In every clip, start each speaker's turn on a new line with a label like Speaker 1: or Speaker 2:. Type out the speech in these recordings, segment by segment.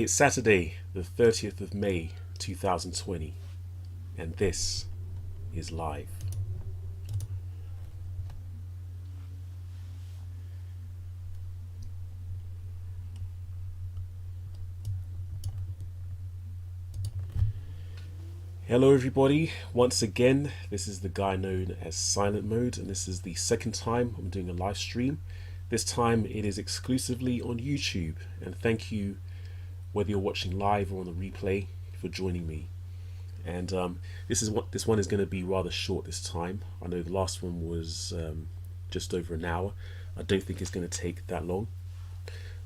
Speaker 1: It's Saturday, the 30th of May 2020, and this is live. Hello everybody, once again, this is the guy known as SilentMode, and this is the second time I'm doing a live stream. This time it is exclusively on YouTube, and thank you, whether you're watching live or on the replay, for joining me. And this one is going to be rather short this time. I know the last one was just over an hour. I don't think it's going to take that long,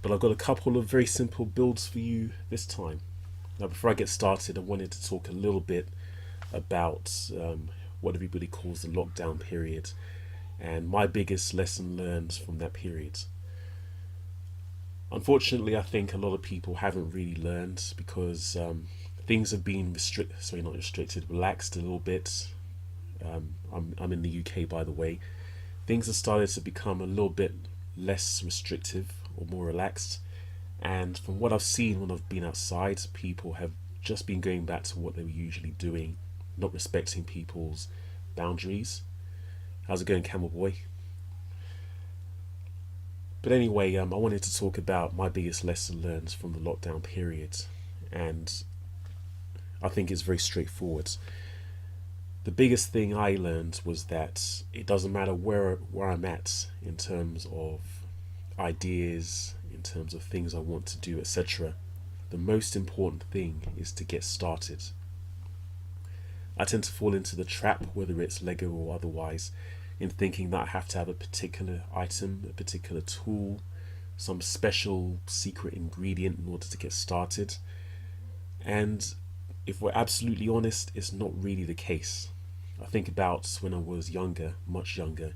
Speaker 1: but I've got a couple of very simple builds for you this time. Now, before I get started, I wanted to talk a little bit about what everybody calls the lockdown period and my biggest lesson learned from that period. Unfortunately, I think a lot of people haven't really learned because things have been relaxed a little bit. I'm in the UK, by the way. Things have started to become a little bit less restrictive or more relaxed. And from what I've seen when I've been outside, people have just been going back to what they were usually doing, not respecting people's boundaries. How's it going, Camel Boy? But anyway, I wanted to talk about my biggest lesson learned from the lockdown period. And I think it's very straightforward. The biggest thing I learned was that it doesn't matter where I'm at in terms of ideas, in terms of things I want to do, etc. The most important thing is to get started. I tend to fall into the trap, whether it's Lego or otherwise, in thinking that I have to have a particular item, a particular tool, some special secret ingredient in order to get started. And if we're absolutely honest, it's not really the case. I think about when I was younger, much younger,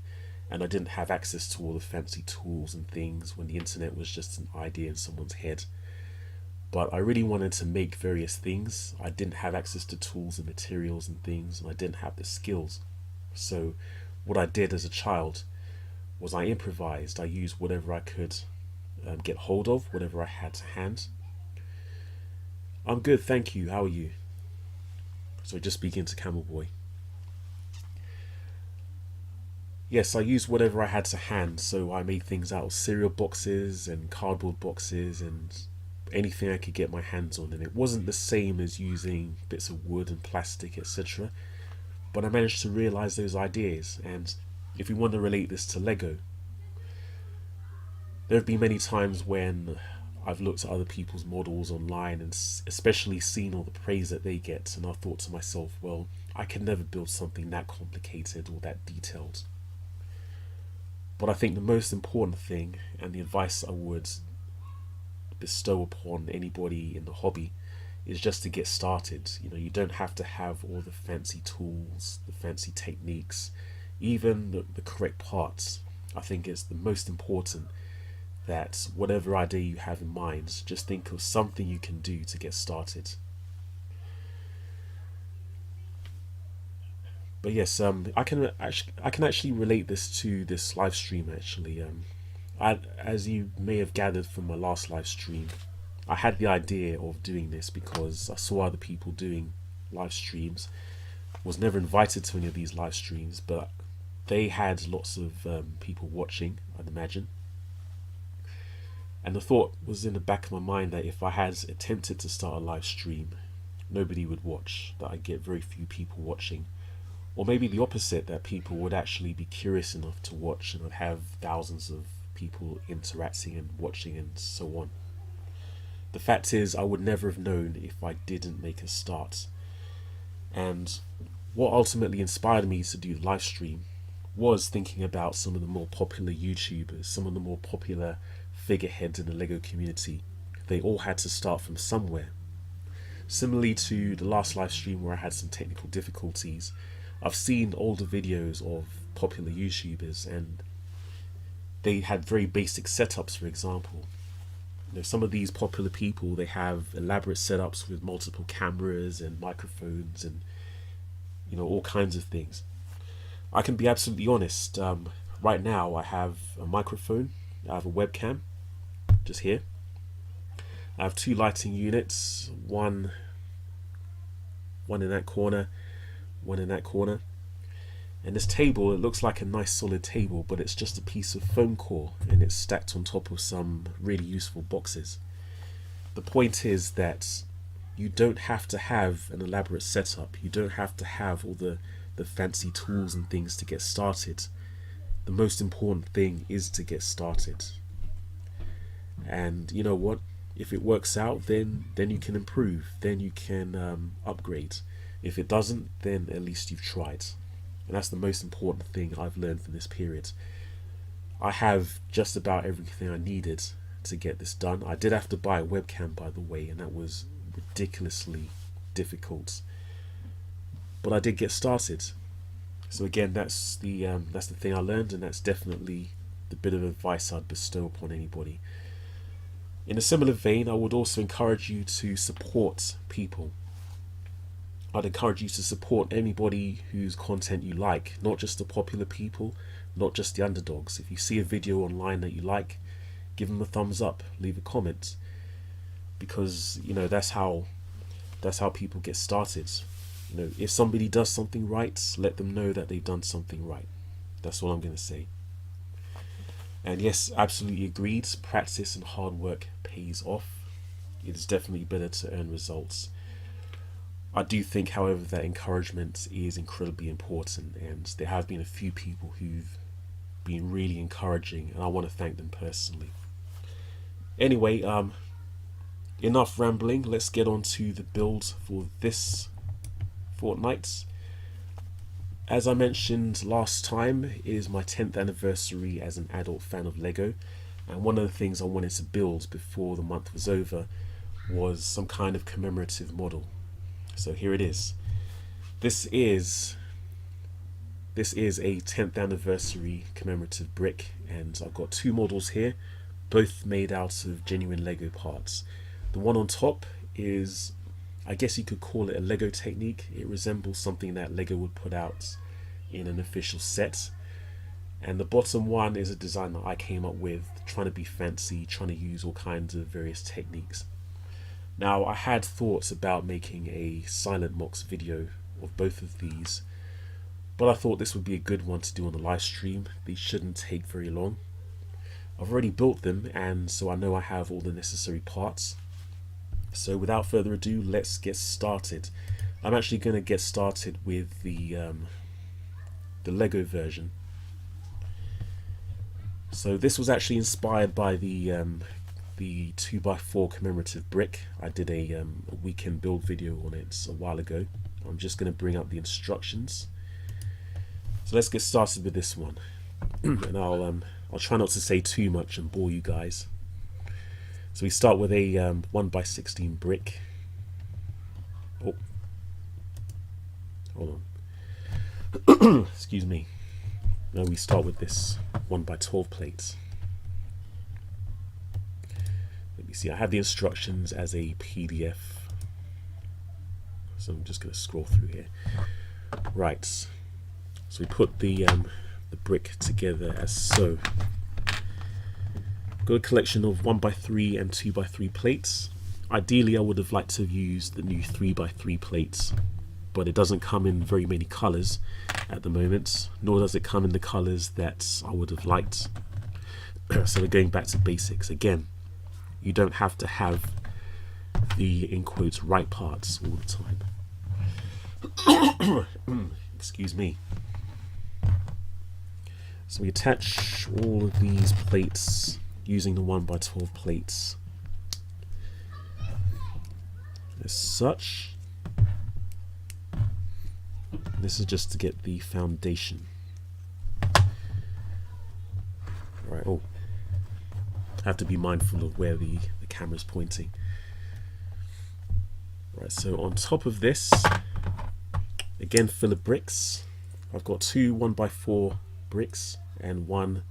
Speaker 1: and I didn't have access to all the fancy tools and things, when the internet was just an idea in someone's head. But I really wanted to make various things. I didn't have access to tools and materials and things, and I didn't have the skills. So what I did as a child was I improvised. I used whatever I could get hold of, whatever I had to hand. I'm good, thank you. How are you? So just speaking to Camel Boy. Yes, I used whatever I had to hand, so I made things out of cereal boxes and cardboard boxes and anything I could get my hands on. And it wasn't the same as using bits of wood and plastic, etc. But I managed to realize those ideas. And if we want to relate this to Lego, there have been many times when I've looked at other people's models online and especially seen all the praise that they get, and I thought to myself, well, I can never build something that complicated or that detailed. But I think the most important thing, and the advice I would bestow upon anybody in the hobby, is just to get started. You know, you don't have to have all the fancy tools, the fancy techniques, even the correct parts. I think it's the most important that whatever idea you have in mind, just think of something you can do to get started. But yes, I can actually relate this to this live stream. Actually, as you may have gathered from my last live stream, I had the idea of doing this because I saw other people doing live streams. Was never invited to any of these live streams, but they had lots of people watching, I'd imagine. And the thought was in the back of my mind that if I had attempted to start a live stream, nobody would watch, that I'd get very few people watching. Or maybe the opposite, that people would actually be curious enough to watch and I'd have thousands of people interacting and watching and so on. The fact is, I would never have known if I didn't make a start. And what ultimately inspired me to do the live stream was thinking about some of the more popular YouTubers, some of the more popular figureheads in the Lego community. They all had to start from somewhere. Similarly to the last live stream where I had some technical difficulties, I've seen older videos of popular YouTubers and they had very basic setups. For example, you know, some of these popular people, they have elaborate setups with multiple cameras and microphones and, you know, all kinds of things. I can be absolutely honest. Right now I have a microphone, I have a webcam just here, I have 2 lighting units, one in that corner, one in that corner. And this table, it looks like a nice solid table, but it's just a piece of foam core, and it's stacked on top of some really useful boxes. The point is that you don't have to have an elaborate setup. You don't have to have all the fancy tools and things to get started. The most important thing is to get started. And you know what? If it works out, then you can improve. Then you can upgrade. If it doesn't, then at least you've tried. And that's the most important thing I've learned from this period. I have just about everything I needed to get this done. I did have to buy a webcam, by the way, and that was ridiculously difficult. But I did get started. So again, that's the thing I learned, and that's definitely the bit of advice I'd bestow upon anybody. In a similar vein, I would also encourage you to support people. I'd encourage you to support anybody whose content you like, not just the popular people, not just the underdogs. If you see a video online that you like, give them a thumbs up, leave a comment, because you know that's how people get started. You know, if somebody does something right, let them know that they've done something right. That's all I'm going to say. And yes, absolutely agreed. Practice and hard work pays off. It is definitely better to earn results. I do think, however, that encouragement is incredibly important, and there have been a few people who've been really encouraging, and I want to thank them personally. Anyway, enough rambling. Let's get on to the build for this fortnight. As I mentioned last time, it is my 10th anniversary as an adult fan of Lego, and one of the things I wanted to build before the month was over was some kind of commemorative model. So here it is. This is a 10th anniversary commemorative brick, and I've got 2 models here, both made out of genuine Lego parts. The one on top is, I guess you could call it a Lego technique. It resembles something that Lego would put out in an official set. And the bottom one is a design that I came up with, trying to be fancy, trying to use all kinds of various techniques. Now, I had thoughts about making a SilentMode video of both of these, but I thought this would be a good one to do on the live stream. These shouldn't take very long. I've already built them, and so I know I have all the necessary parts. So without further ado, let's get started. I'm actually going to get started with the Lego version. So this was actually inspired by the 2x4 commemorative brick. I did a weekend build video on it a while ago. I'm just going to bring up the instructions. So let's get started with this one. And I'll try not to say too much and bore you guys. So we start with a 1x16 brick. Oh, hold on. Excuse me. Now we start with this 1x12 plate. Let me see. I have the instructions as a PDF, so I'm just going to scroll through here. Right. So we put the brick together as so. Got a collection of 1x3 and 2x3 plates. Ideally, I would have liked to have used the new 3x3 plates, but it doesn't come in very many colors at the moment, nor does it come in the colors that I would have liked. So we're going back to basics again. You don't have to have the, in quotes, right parts all the time. Excuse me. So we attach all of these plates using the 1x12 plates as such. This is just to get the foundation. Right. Oh, I have to be mindful of where the camera's pointing. Right, so on top of this, again, filler bricks. I've got 2 1x4 bricks and 1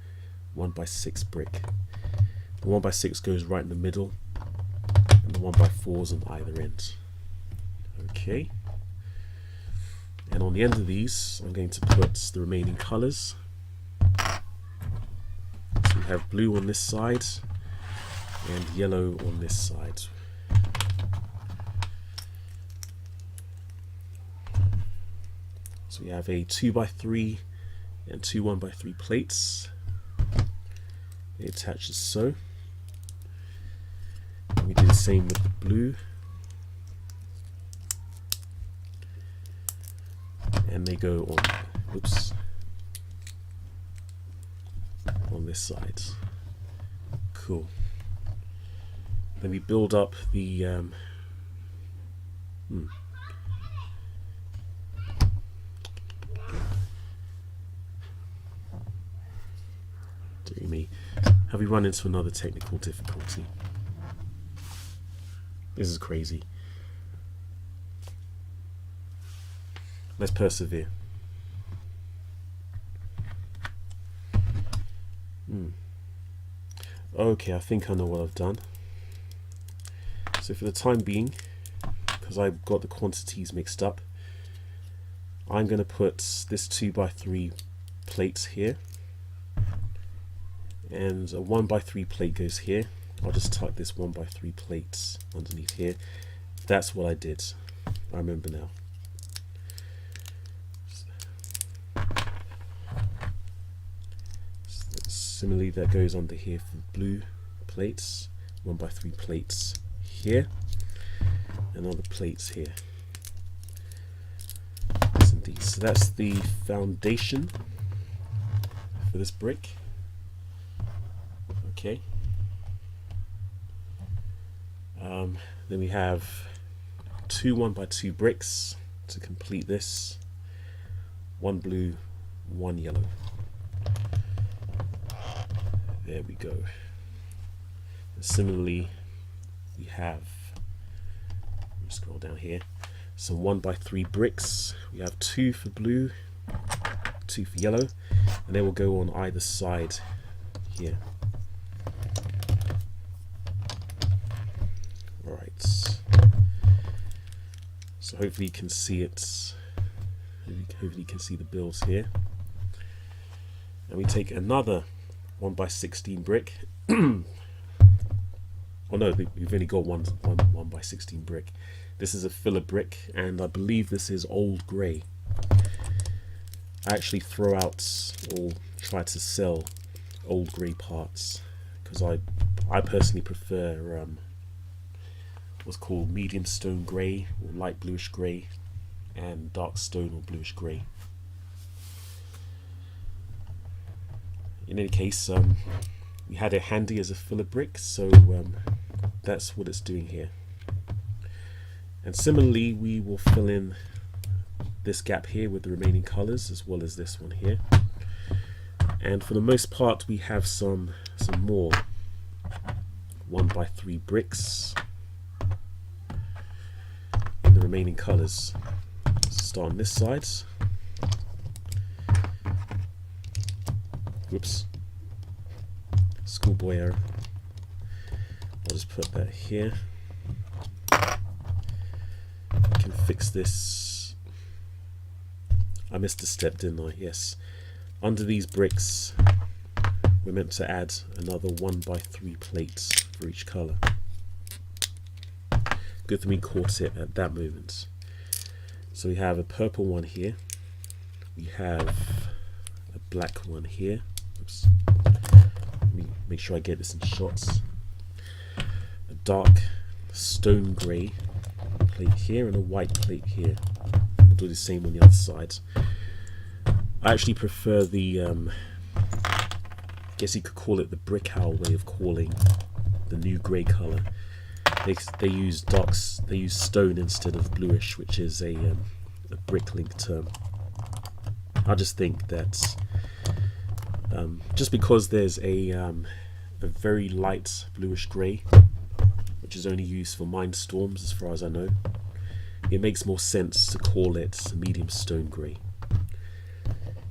Speaker 1: 1x6 brick. The 1x6 goes right in the middle, and the 1x4's on either end. Okay. And on the end of these, I'm going to put the remaining colors. So we have blue on this side and yellow on this side. So we have a 2x3 and two 1x3 plates. They attach as so. And we do the same with the blue. And they go on, oops, on this side. Cool. Then we build up the dear me, have we run into another technical difficulty? This is crazy. Let's persevere. Okay, I think I know what I've done. So for the time being, because I've got the quantities mixed up, I'm going to put this 2x3 plates here, and a 1x3 plate goes here. I'll just type this 1x3 plates underneath here. That's what I did. I remember now. Similarly, that goes under here for blue plates, 1x3 plates here, and other plates here. Yes, indeed. So that's the foundation for this brick. Okay. Then we have two 1x2 bricks to complete this. One blue, one yellow. There we go. And similarly, we have, scroll down here, some 1x3 bricks. We have two for blue, two for yellow, and they will go on either side here. Alright. So hopefully you can see it. Hopefully you can see the builds here. And we take another 1x16 brick. Oh no, we've only got one 1x16 brick. This is a filler brick, and I believe this is old grey. I actually throw out or try to sell old grey parts because I personally prefer what's called medium stone grey or light bluish grey and dark stone or bluish grey. In any case, we had it handy as a filler brick, so that's what it's doing here. And similarly, we will fill in this gap here with the remaining colors, as well as this one here. And for the most part, we have some more 1x3 bricks in the remaining colors. Let's start on this side. Whoops. Schoolboy error. I'll just put that here. I can fix this. I missed a step, didn't I? Yes. Under these bricks, we're meant to add another 1x3 plates for each colour. Good thing we caught it at that moment. So we have a purple one here. We have a black one here. Oops. Let me make sure I get this in shots. A dark stone grey plate here and a white plate here. I'll do the same on the other side. I actually prefer the, I guess you could call it the brick owl way of calling the new grey colour. They use they use stone instead of bluish, which is a brick link term. I just think that just because there's a very light bluish grey, which is only used for mindstorms as far as I know, it makes more sense to call it a medium stone grey.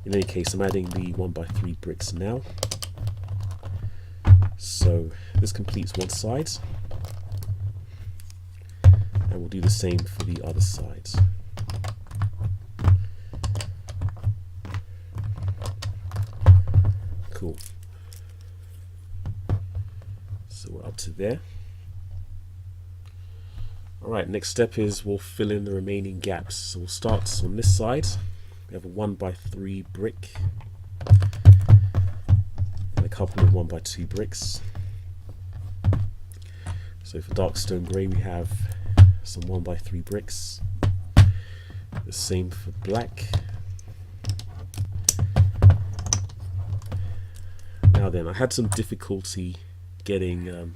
Speaker 1: In any case, I'm adding the 1x3 bricks now. So this completes one side, and we'll do the same for the other side. Cool. So we're up to there. Alright, next step is we'll fill in the remaining gaps. So we'll start on this side We have a 1x3 brick and a couple of 1x2 bricks. So for dark stone grey we have some 1x3 bricks. The same for black. Now then, I had some difficulty getting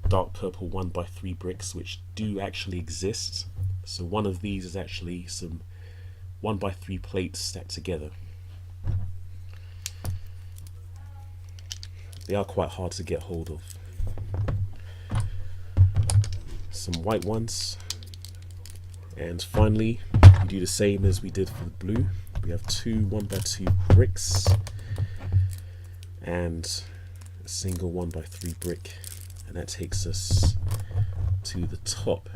Speaker 1: dark purple 1x3 bricks, which do actually exist. So one of these is actually some 1x3 plates stacked together. They are quite hard to get hold of. Some white ones, and finally we do the same as we did for the blue. We have two 1x2 bricks and a single 1x3 brick, and that takes us to the top.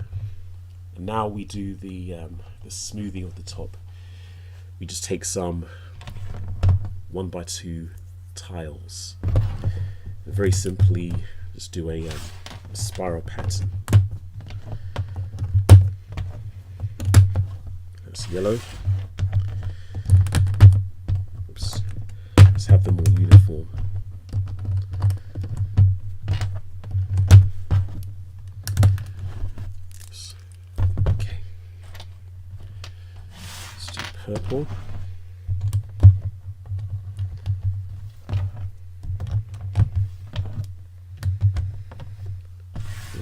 Speaker 1: And now we do the smoothing of the top. We just take some 1x2 tiles and very simply just do a spiral pattern. That's yellow. Oops. Let's have them all uniform. Oops. Okay. Let's do purple.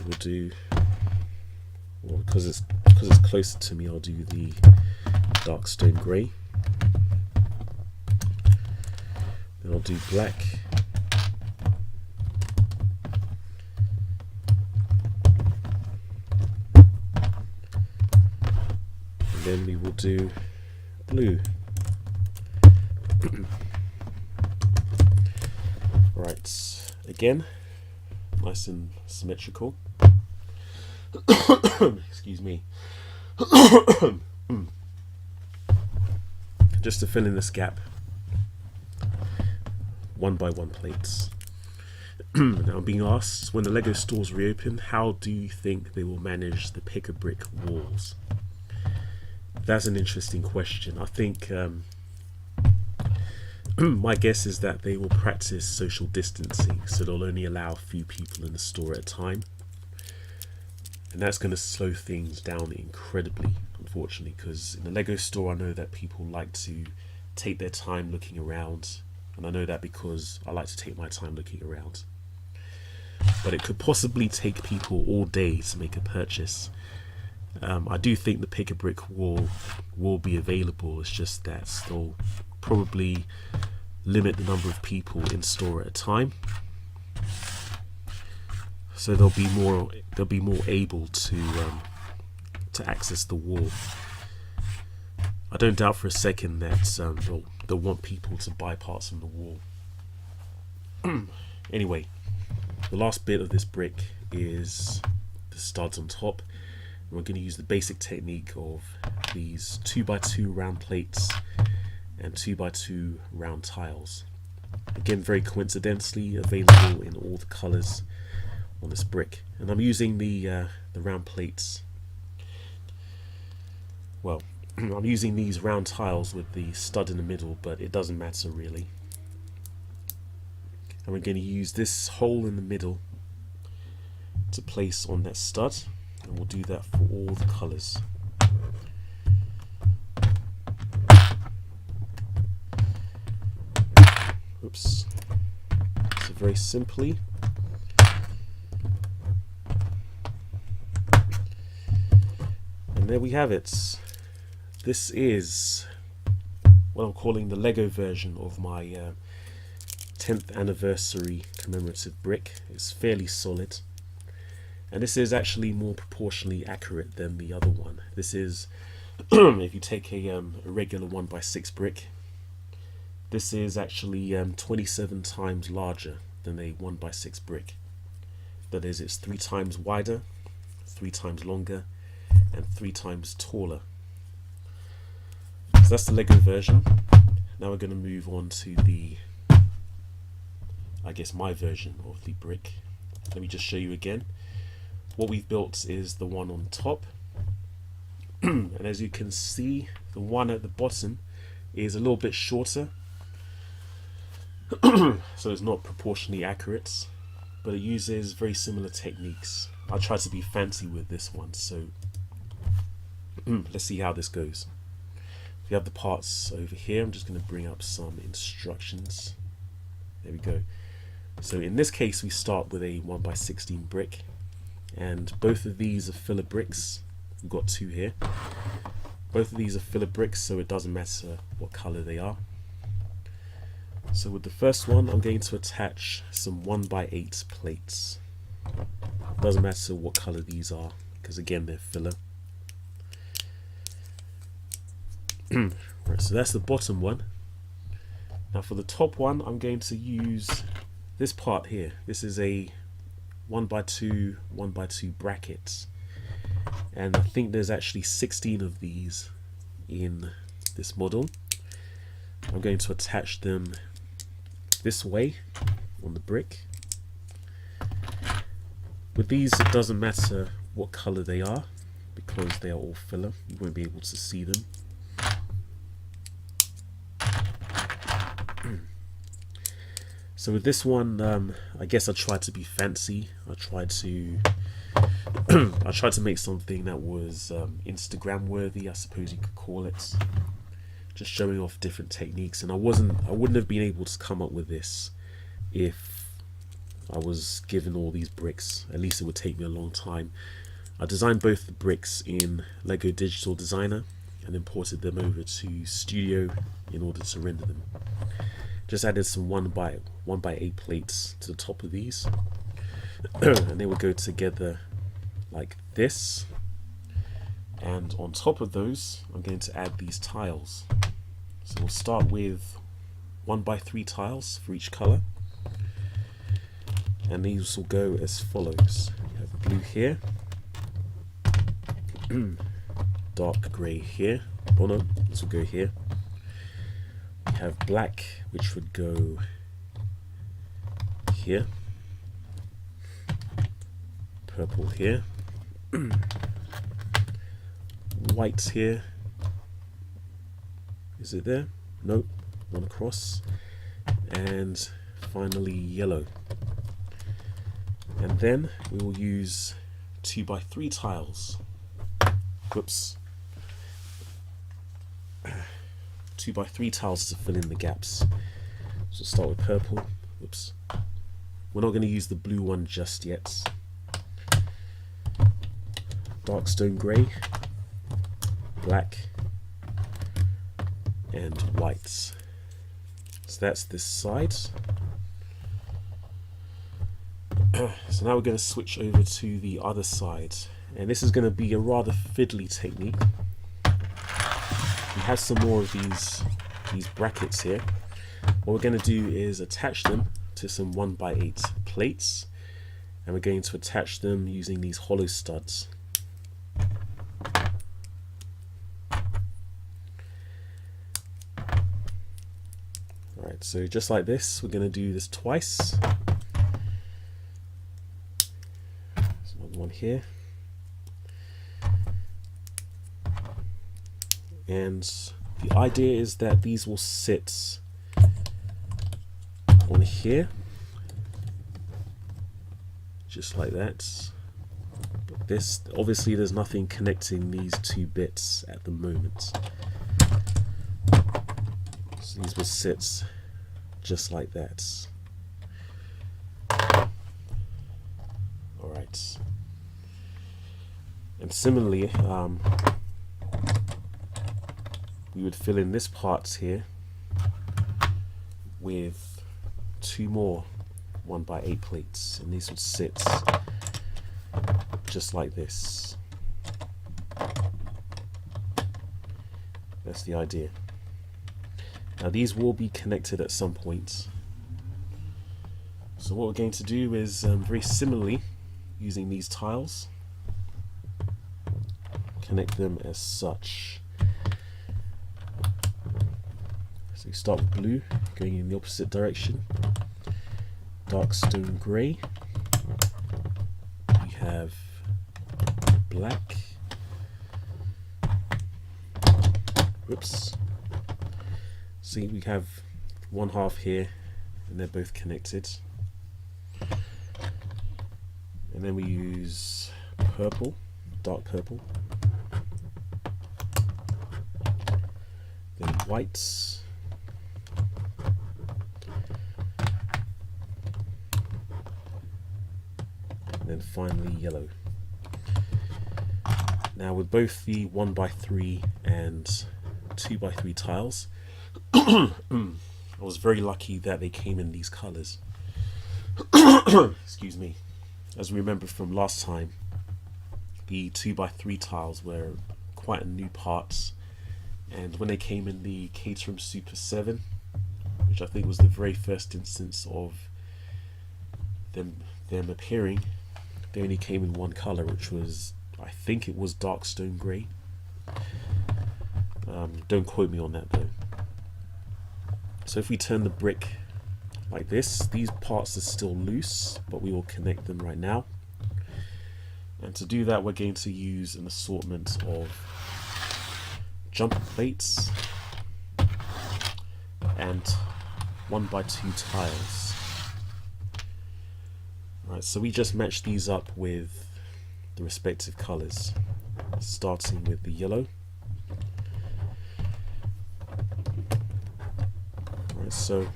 Speaker 1: We'll do, well, because it's closer to me, I'll do the dark stone grey. Then I'll do black. And then we will do blue. Right, again, nice and symmetrical. Excuse me. Just to fill in this gap, 1x1 plates. Now I'm being asked, when the Lego stores reopen, how do you think they will manage the pick-a-brick walls? That's an interesting question. I think my guess is that they will practice social distancing, so they'll only allow a few people in the store at a time. And that's going to slow things down incredibly, unfortunately, because in the Lego store I know that people like to take their time looking around, and I know that because I like to take my time looking around. But it could possibly take people all day to make a purchase. I do think the pick-a-brick wall will be available, it's just that they'll probably limit the number of people in store at a time. So they'll be more able to access the wall. I don't doubt for a second that they'll want people to buy parts from the wall. Anyway, the last bit of this brick is the studs on top. And we're going to use the basic technique of these 2x2 round plates and 2x2 round tiles. Again, very coincidentally available in all the colours on this brick, and I'm using the round plates. Well, I'm using these round tiles with the stud in the middle, but it doesn't matter really. And we're going to use this hole in the middle to place on that stud, and we'll do that for all the colours. Oops. So very simply, and there we have it. This is what I'm calling the Lego version of my 10th anniversary commemorative brick. It's fairly solid, and this is actually more proportionally accurate than the other one. This is if you take a regular 1x6 brick, this is actually 27 times larger than a 1x6 brick. That is, it's 3 times wider, 3 times longer, and 3 times taller. So that's the Lego version. Now we're going to move on to the, I guess, my version of the brick. Let me just show you again. What we've built is the one on top, and as you can see, the one at the bottom is a little bit shorter, so it's not proportionally accurate, but it uses very similar techniques. I try to be fancy with this one, so let's see how this goes. We have the parts over here. I'm just going to bring up some instructions. There we go. So in this case, we start with a 1x16 brick, and both of these are filler bricks. We've got two here. Both of these are filler bricks, so it doesn't matter what color they are. So with the first one, I'm going to attach some 1x8 plates. Doesn't matter what color these are, because again, they're filler. Right, so that's the bottom one. Now for the top one, I'm going to use this part here. This is a 1x2, 1x2 bracket. And I think there's actually 16 of these in this model. I'm going to attach them this way on the brick. With these, it doesn't matter what color they are because they are all filler. You won't be able to see them. So with this one, I guess I tried to be fancy. I tried to make something that was Instagram worthy, I suppose you could call it. Just showing off different techniques, and I wouldn't have been able to come up with this if I was given all these bricks. At least it would take me a long time. I designed both the bricks in Lego Digital Designer and imported them over to Studio in order to render them. Just added some 1x8 plates to the top of these, and they would go together like this. And on top of those, I'm going to add these tiles. So we'll start with 1x3 tiles for each color, and these will go as follows. We have blue here, dark grey here. Oh no, this will go here. We have black, which would go here. Purple here. White here. Is it there? Nope. One across. And finally yellow. And then we will use 2x3 tiles. Whoops. 2x3 tiles to fill in the gaps. So start with purple. Whoops. We're not going to use the blue one just yet. Dark stone grey, black, and white. So that's this side. So now we're going to switch over to the other side, and this is going to be a rather fiddly technique. We have some more of these brackets here. What we're going to do is attach them to some 1x8 plates, and we're going to attach them using these hollow studs. Alright, so just like this, we're going to do this twice. There's another one here. And the idea is that these will sit on here, just like that. But this, obviously there's nothing connecting these two bits at the moment. So these will sit just like that. Alright. And similarly, we would fill in this part here with two more 1x8 plates, and these would sit just like this. That's the idea. Now these will be connected at some point. So what we're going to do is very similarly, using these tiles, connect them as such. So you start with blue, going in the opposite direction. Dark stone grey. We have black. Whoops. See, we have one half here and they're both connected. And then we use purple, dark purple, then whites, and then finally yellow. Now with both the 1x3 and 2x3 tiles, I was very lucky that they came in these colors. Excuse me. As we remember from last time, the 2x3 tiles were quite a new parts, and when they came in the Caterham Super 7, which I think was the very first instance of them appearing, they only came in one color, which was, I think it was dark stone grey. Don't quote me on that though. So if we turn the brick like this, these parts are still loose, but we will connect them right now. And to do that, we're going to use an assortment of jumper plates and 1x2 tiles. Right, so we just match these up with the respective colors, starting with the yellow. Right, so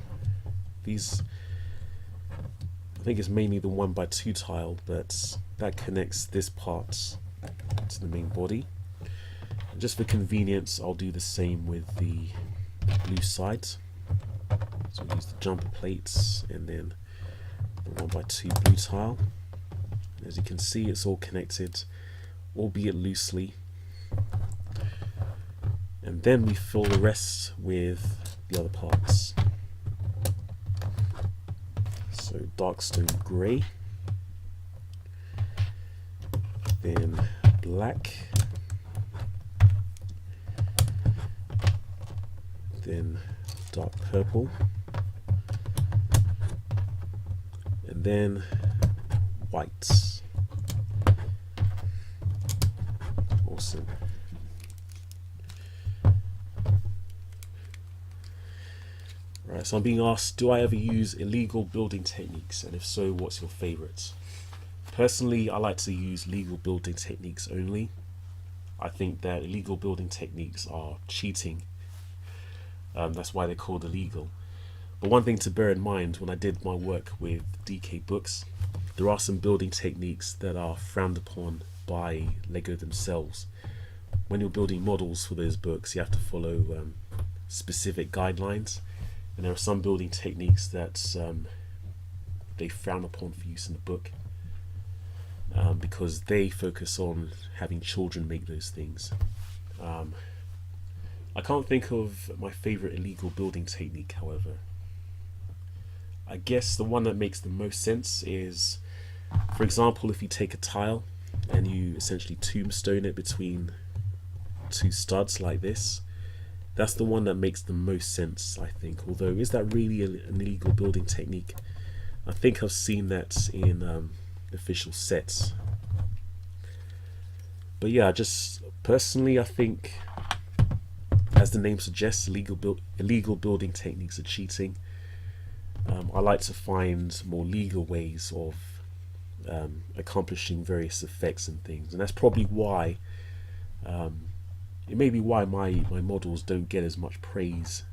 Speaker 1: these, I think it's mainly the 1x2 tile, but that connects this part to the main body. And just for convenience, I'll do the same with the blue side. So we use the jumper plates and then the 1x2 blue tile. And as you can see, it's all connected, albeit loosely. And then we fill the rest with the other parts. So dark stone grey, then black, then dark purple, and then whites. Awesome. Right, so I'm being asked, do I ever use illegal building techniques, and if so, what's your favourite? Personally, I like to use legal building techniques only. I think that illegal building techniques are cheating. That's why they're called illegal. But one thing to bear in mind, when I did my work with DK books, there are some building techniques that are frowned upon by LEGO themselves. When you're building models for those books, you have to follow specific guidelines. And there are some building techniques that they frown upon for use in the book because they focus on having children make those things. I can't think of my favorite illegal building technique, however. I guess the one that makes the most sense is, for example, if you take a tile and you essentially tombstone it between two studs like this. That's the one that makes the most sense, I think. Although, is that really an illegal building technique? I think I've seen that in official sets. But yeah, just personally, I think, as the name suggests, illegal building techniques are cheating. I like to find more legal ways of accomplishing various effects and things, and that's probably why it may be why my models don't get as much praise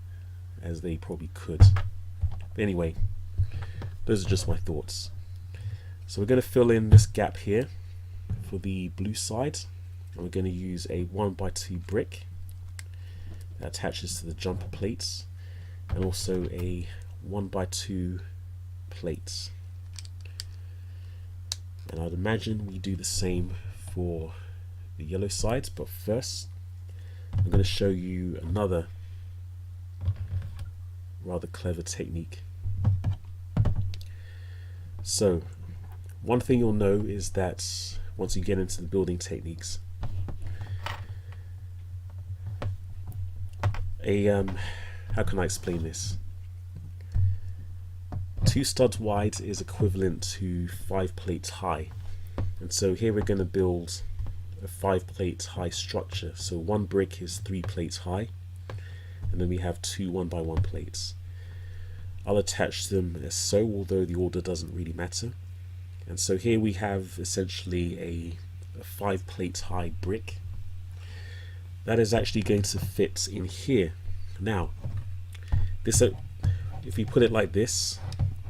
Speaker 1: as they probably could. But anyway, those are just my thoughts. So we're going to fill in this gap here for the blue side, and we're going to use a 1x2 brick that attaches to the jumper plates, and also a 1x2 plate. And I'd imagine we do the same for the yellow side, but first I'm going to show you another rather clever technique. So one thing you'll know is that once you get into the building techniques, how can I explain this? 2 studs wide is equivalent to 5 plates high, and so here we're going to build a 5 plate high structure. So one brick is 3 plates high, and then we have two 1x1 plates. I'll attach them as so, although the order doesn't really matter. And so here we have essentially a 5 plate high brick that is actually going to fit in here. Now this, if we put it like this,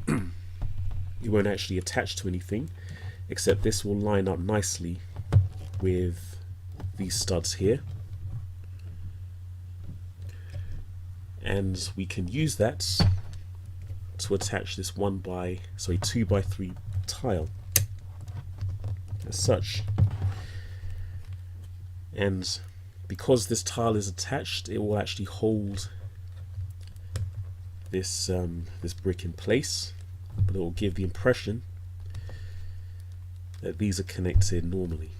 Speaker 1: it won't actually attach to anything, except this will line up nicely with these studs here, and we can use that to attach this 2x3 tile as such. And because this tile is attached, it will actually hold this this brick in place, but it will give the impression that these are connected normally.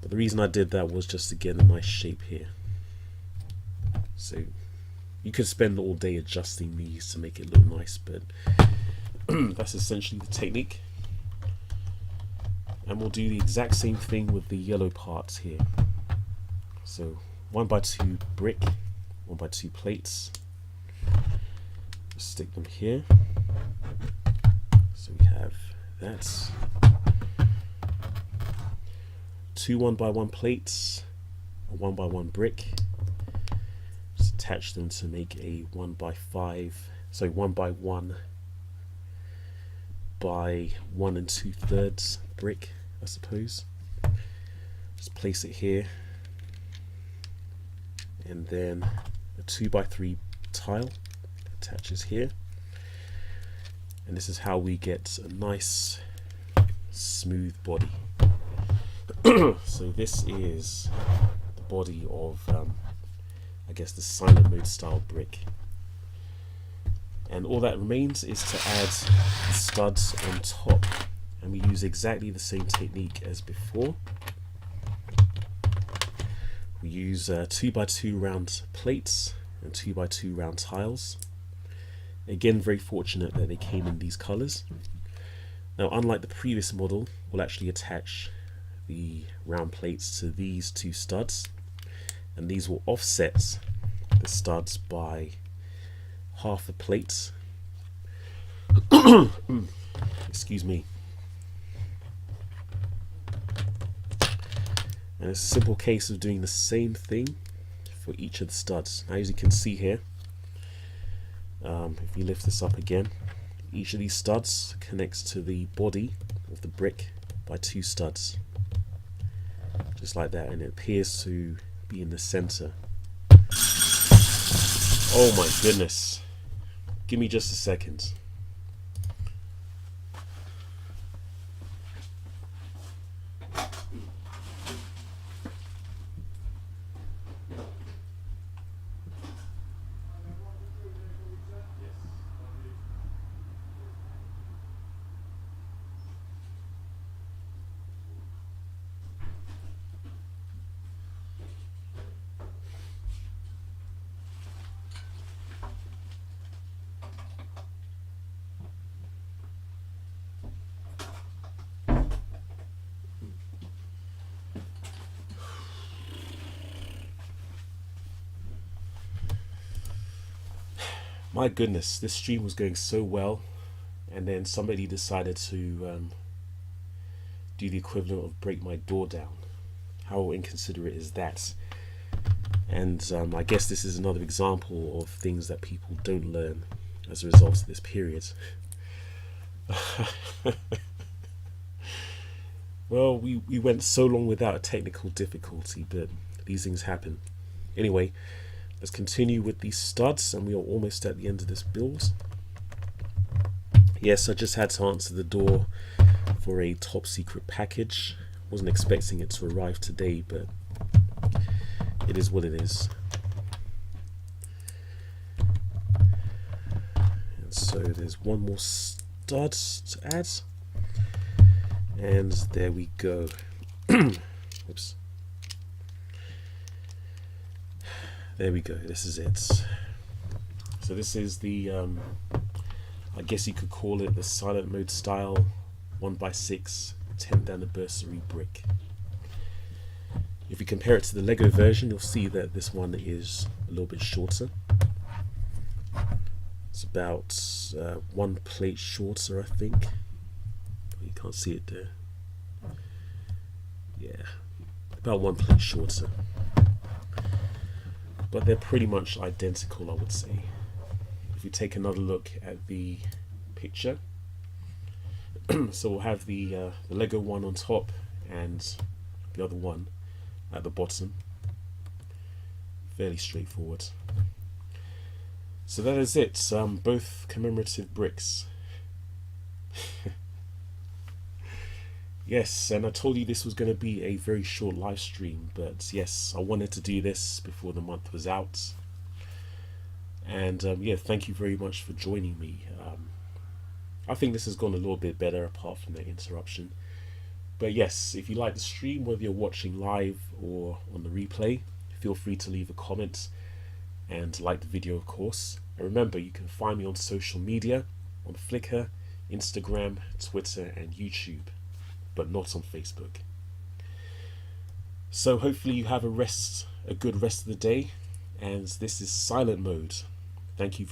Speaker 1: But the reason I did that was just to get a nice shape here. So you could spend all day adjusting these to make it look nice, but that's essentially the technique. And we'll do the exact same thing with the yellow parts here. So 1x2 brick, 1x2 plates. Just stick them here. So we have that. 2 1x1 plates, a 1x1 brick. Just attach them to make a 1x5, so 1x1 by 1 2/3 brick, I suppose. Just place it here, and then a 2x3 tile attaches here, and this is how we get a nice smooth body. So this is the body of I guess the SilentMode style brick, and all that remains is to add the studs on top, and we use exactly the same technique as before. We use 2x2 round plates and 2x2 round tiles. Again, very fortunate that they came in these colors. Now, unlike the previous model, we'll actually attach the round plates to these two studs, and these will offset the studs by half the plates. Excuse me. And it's a simple case of doing the same thing for each of the studs. Now, as you can see here, if you lift this up again, each of these studs connects to the body of the brick by 2 studs, just like that, and it appears to be in the center. Oh my goodness, give me just a second. My goodness, this stream was going so well, and then somebody decided to do the equivalent of break my door down. How inconsiderate is that? And I guess this is another example of things that people don't learn as a result of this period. Well, we went so long without a technical difficulty, but these things happen. Anyway, let's continue with these studs, and we are almost at the end of this build. Yes, I just had to answer the door for a top secret package. Wasn't expecting it to arrive today, but it is what it is. And so there's one more stud to add, and there we go. Oops. There we go, this is it. So this is the, I guess you could call it the SilentMode style 1x6 10th anniversary brick. If you compare it to the Lego version, you'll see that this one is a little bit shorter. It's about 1 plate shorter, I think. You can't see it there. Yeah, about 1 plate shorter. But they're pretty much identical, I would say. If you take another look at the picture, so we'll have the Lego one on top and the other one at the bottom. Fairly straightforward. So that is it. Both commemorative bricks. Yes, and I told you this was going to be a very short live stream, but yes, I wanted to do this before the month was out. And yeah, thank you very much for joining me. I think this has gone a little bit better apart from that interruption. But yes, if you like the stream, whether you're watching live or on the replay, feel free to leave a comment and like the video, of course. And remember, you can find me on social media, on Flickr, Instagram, Twitter and YouTube, but not on Facebook. So hopefully you have a good rest of the day, and this is Silent Mode. Thank you.